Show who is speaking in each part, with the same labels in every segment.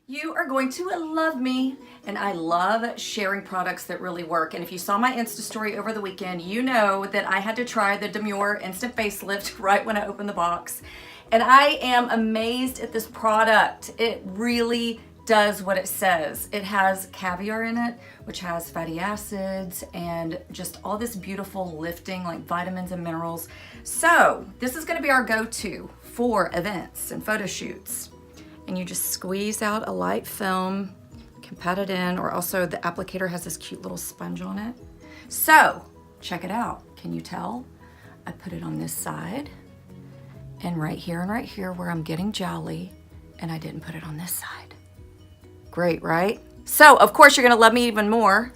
Speaker 1: You are going to love me, and I love sharing products that really work. And if you saw my Insta story over the weekend, you know that I had to try the Dimyoor Instant Facelift right when I opened the box. And I am amazed at this product. It really does what it says. It has caviar in it, which has fatty acids and just all this beautiful lifting like vitamins and minerals. So this is gonna be our go-to for events and photo shoots. And you just squeeze out a light film, you can pat it in, or also the applicator has this cute little sponge on it. So check it out. Can you tell? I put it on this side and right here where I'm getting jowly, and I didn't put it on this side. Great, right? So of course you're gonna love me even more.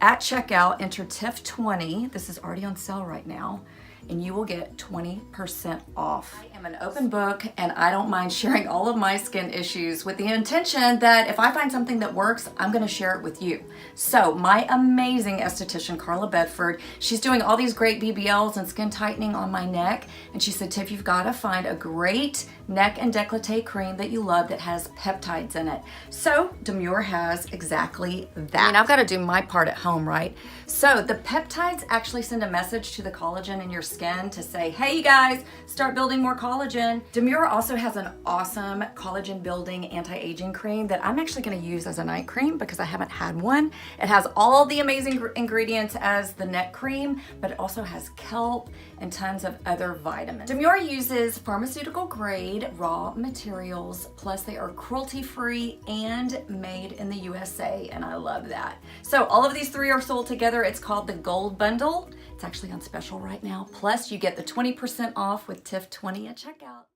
Speaker 1: At checkout, enter TIFF20. This is already on sale right now, and you will get 20% off. I am an open book, and I don't mind sharing all of my skin issues with the intention that if I find something that works, I'm gonna share it with you. So my amazing esthetician, Carla Bedford, she's doing all these great BBLs and skin tightening on my neck, and she said, Tiff, you've gotta find a great neck and décolleté cream that you love that has peptides in it. So Dimyoor has exactly that. I mean, I've gotta do my part at home, right? So the peptides actually send a message to the collagen in your skin to say, hey you guys, start building more collagen. Dimyoor also has an awesome collagen building anti-aging cream that I'm actually gonna use as a night cream because I haven't had one. It has all the amazing ingredients as the neck cream, but it also has kelp and tons of other vitamins. Dimyoor uses pharmaceutical grade raw materials, plus they are cruelty-free and made in the USA, and I love that. So all of these three are sold together. It's called the Gold Bundle. It's actually on special right now. Plus you get the 20% off with TIFF20 at checkout.